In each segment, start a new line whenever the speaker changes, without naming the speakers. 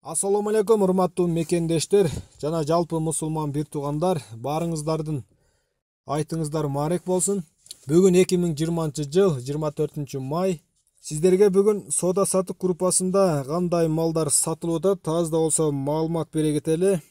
Ассаламу алейкум, урматтуу мекендештер жана жалпы мусулман бир туугандар, баарыңыздардын айтыңыздар маарек болсун. Бүгүн 2020-жыл 24-май. Сиздерге бүгүн соода сатык группасында кандай малдар сатылып атат, аз да болсо маалымат бере кетели.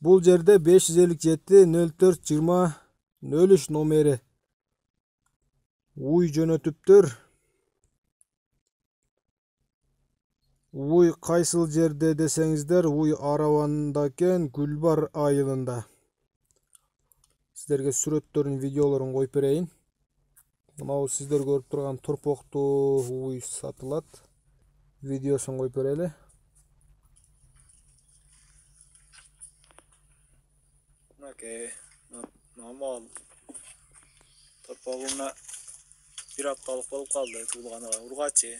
Бул жерде 557 04 20 03 номери уй жөнөтүптүр. Уй кайсыл жерде десеңиздер, уй Араванда экен, Гүлбар айылында. Сиздерге сүрөттөрүн, видеолорун коюп берейин. Мынау сиздер көрүп турган торпоктуу уй сатылат. Видеосун коюп берели.
Мынакей, мал торпогуна бир апталык болуп калды, туулганга ургачы.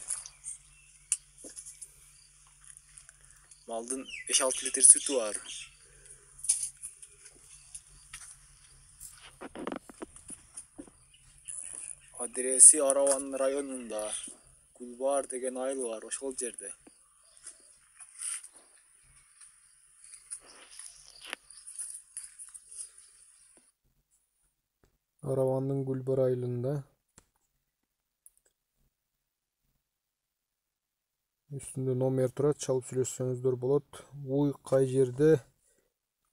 Малдын 5-6 литр сүтү бар. Адреси Араван районунда, Гүлбар деген айыл бар, ошол жерде.
Аравандын Гүлбар айылында. Үстүндө номер турат, чалып сүйлөшсөңүздөр болот. Уй кай жерде?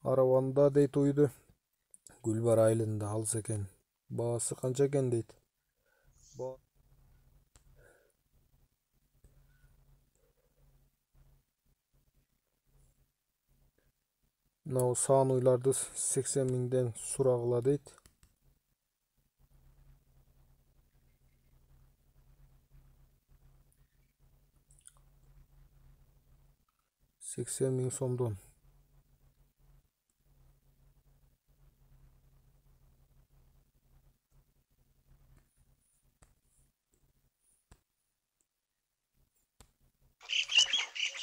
Араванда дейт уйду. Гүлбар айылында алыс экен. Баасы канча экен дейт. Мынау саан уйларды 80 миңден сурагыла дейт. Сексен миң сомдон.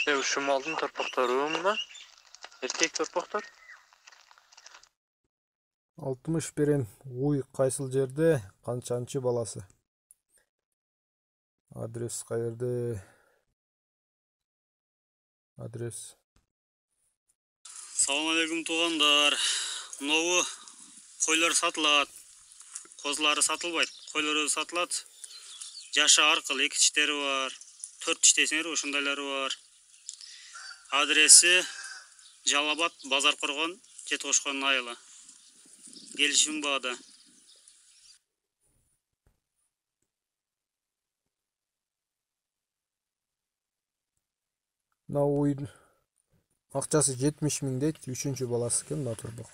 Ушу малдын торпоктору мына. Эркек торпоктор.
60 берем. Уй кайсыл жерде? Канчанчы баласы? Адрес каерде? Адрес.
Салам алейкум туугандар. Мынау койлор сатылат. Козулары сатылбайт. Койлору сатылат. Жашы аркыл 2 тиштери бар. 4 тиш десеңер ошондайлары бар. Адреси Жалал-Абад, Базар Коргон, Жеткошкон айылы. Келишим баада.
Мына уй акчасы 70 миң дейт. 3-чү баласы экен мына торпок.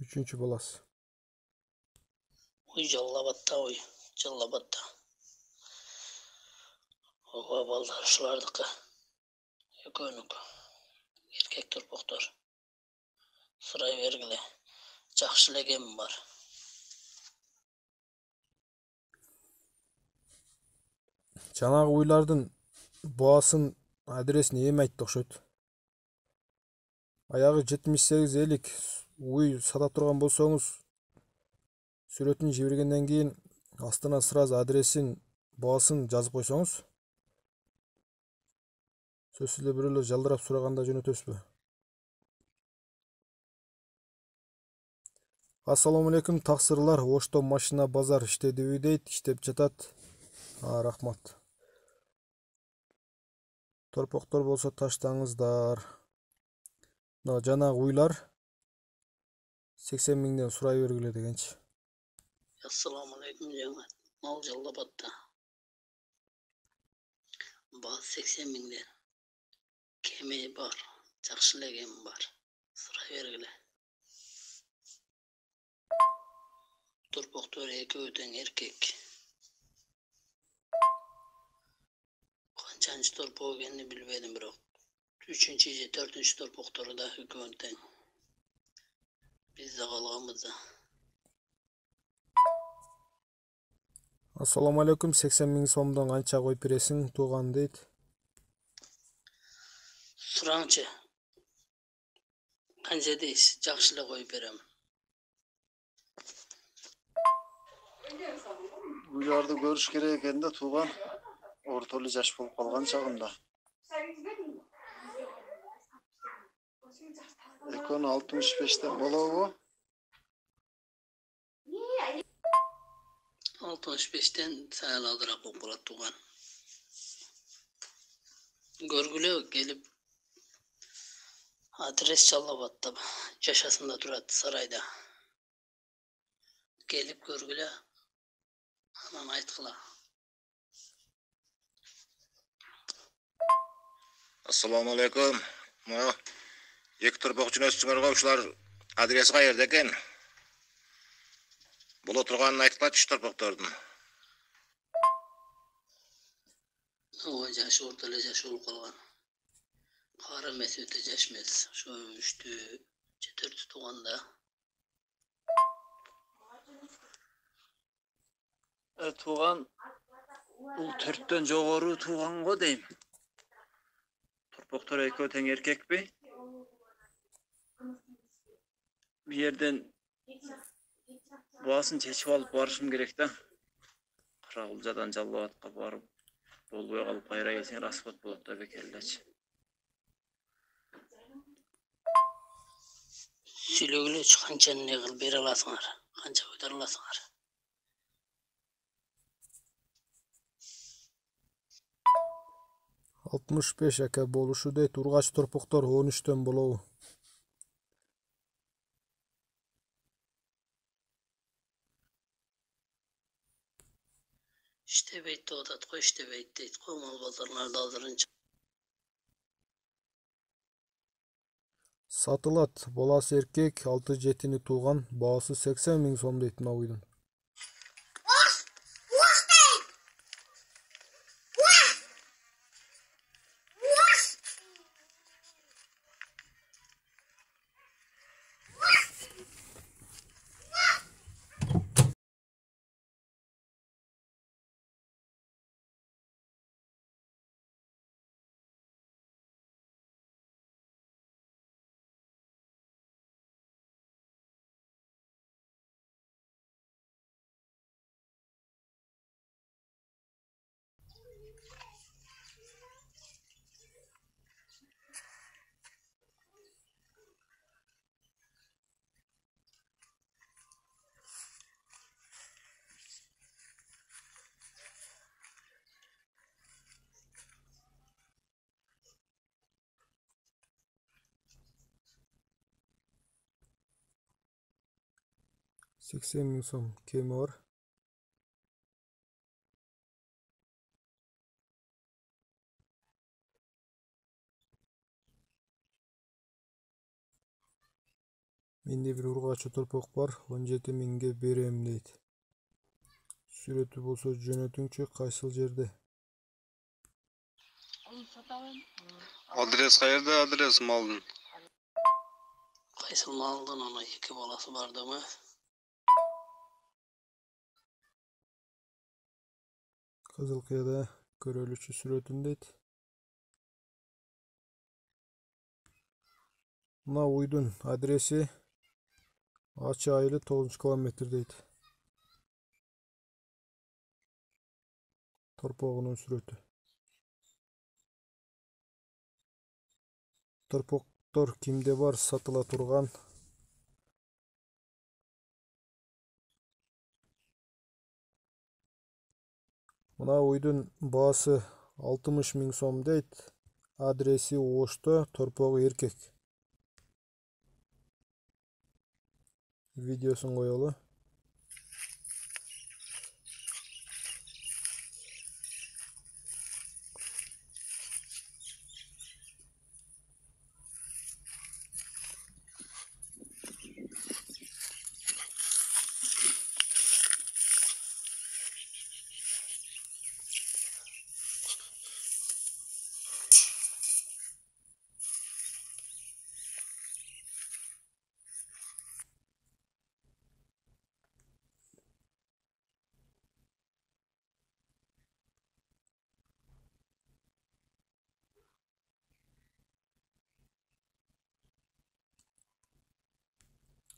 Үчүнчү баласы.
Уй Жалал-Абадта, уй Жалал-Абадта. Ого балдар ушулардыкы. Экөөнүкү. Эркек торпоктор. Сурай бергиле. Жакшы эле кем бар.
Жанагы уйлардын баасын, адресин эми айтты окшойт. Аягы 78-50 уй сата турган болсоңуз, сүрөтүн жибергенден кийин астына сразу адресин, баасын жазып койсоңуз, сөзсүз эле бирөөлөр жалдырап сураганда жөнөтөсүзбү? Ассаламу алейкум таксырлар. Ошто машина базар иштедиби дейт, иштеп жатат. Рахмат. Торпоктор болсо таштаңыздар. Мына жанагы уйлар 80 миңден сурай бергиле дегенчи.
Ассаламу алейкум жамаат. Мал Жалал-Абадта. Баасы 80 миңден. Кеми бар. Жакшы эле кем бар. Сурай бергиле. Торпоктор экөө тең эркек. Канчанчы торпок экенин билбедим бирок. 3-чү же 4-чү торпоктору да экөөнү тең. Биз да калганбыз да.
Ассаламу алейкум, 80 миң сомдон канча кой бересиң тууган дейт.
Сураңчы. Канча дейсиз? Жакшы эле коюп берем.
Uylарды көрүш керек экен да тууган. Ортолуу жаш болуп калган чагында. Экөөнү 65тен болобу?
65тен сәл алдыраак болуп калат тууган. Көргүлө келип адрес Жалал-Абадта жашасында турат, сарайда. Келип көргүлө. Анан айткыла.
Assalomu alaykum. Mana екі turpoqchini o'stinglarga ушулар адреси кайерде экен? Боло турганын айткылачы turpoqтордун.
Ой, жашы орто эле жаш болуп калган. Кары эмес, өтө жаш эмес. Ошо 3-тү, 4-тү тууганда.
Тууган бул 4төн жогору тууган го дейм. Turpoqtor экөө тең эркекпи? Bir yerden boğasını çeşip alıp barışım gerek de. Kırağılcadan Жалал-Абадка barıp bolbay kalıp kayra gelsen raspat bulup da bekelleç.
Сүйлөгүлө канча эмне кылып бере аласыңар? Канча көтөрө аласыңар?
«65 ака болушу дейт. Ургач turpoqtor 13төн болобу?
İştebeyt деп атат го, иштебейт дейт го, мал базарларда азырынча.
Сатылат. Баласы эркек, 6-7 тууган, баасы 80 миң сом дейт мына уйдун. «80 миң сом кеми бар. Менде бир ургачы turpoq бар, 17 миңге берем дейт. Сүрөтү болсо жөнөтүңчү, кайсыл жерде?
Adres kayerde adres malın?
Кайсыл малдын ана 2 баласы бар дагы.
Кызылкыяда көрөлүчү сүрөтүн дейт. Мына уйдун адреси Ачы айылы 9 километр дейт. Turpoqунун сүрөтү. Turpoqtor кимде бар, сатыла турган. Мына уйдун баасы 60 миң сом дейт. Адреси Ошто, turpoqu эркек. Видеосун коелу.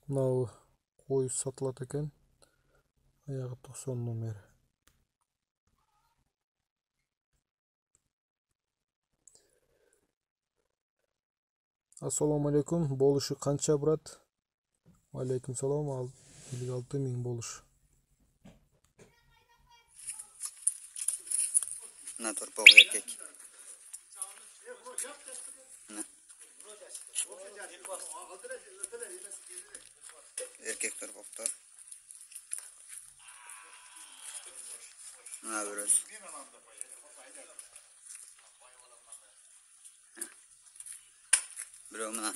Мынау кой сатылат экен. Аягы 90 номер. Ассаламу алейкум. Болушу канча, брат? Алейкум салам. Ал 56 миң болуш.
Мына торпок эркек. Эркек торпоктор. Мына бирөөсү. Бирөө мына.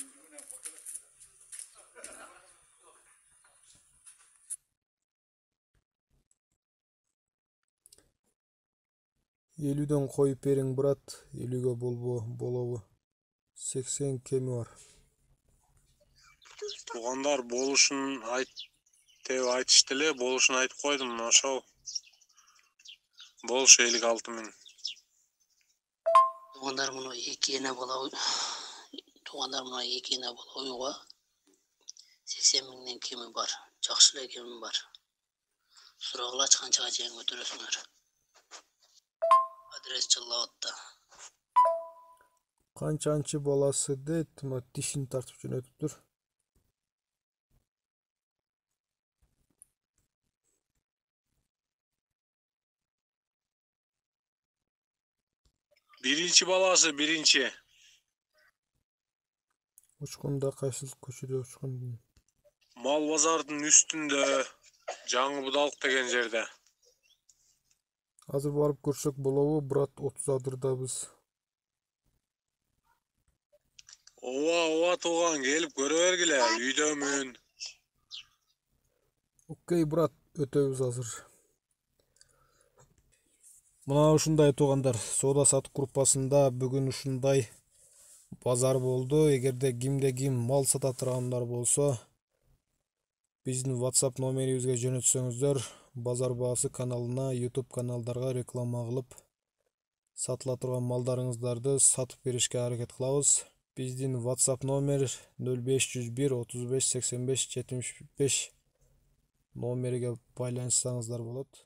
Елүүдөн коюп бериң, брат. 50-ге болобу. 80 кеми бар.
Туғандар болушун деп айтышты эле, болушун айтып койдум, ошол. Болуш 56 миң.
Туғандар мұны екі ене уюға 80 миңден кеми бар. Жакшы кеми бар. Сурагылач канчага чейин көтөрөсүңөр. Адрес Жаллабатта.
Канчанчы баласы дейт, мына тишин тартып жөнөтүптүр.
Биринчи баласы, биринчи.
Учкунда кайсы көчөдө учкун?
Мал базардын үстүндө, Жаңы Будалык деген жерде.
Азыр барып көрсөк болобу, брат? 30 адырдабыз.
Ооба тууган, келип көрө бергиле, үйдөмүн.
Окей, брат, өтөбүз азыр. Мына ушундай туугандар, соода сатык группасында бүгүн ушундай базар болду. Эгерде кимде ким мал сата тургандар болсо, биздин WhatsApp номерибизге жөнөтсөңүздөр, базар баасы каналына, YouTube каналдарга реклама кылып, сатыла турган малдарыңыздарды сатып беришке аракет кылабыз. Биздин WhatsApp номер 0501 35 85 75 номериге байланышсаңыздар болот.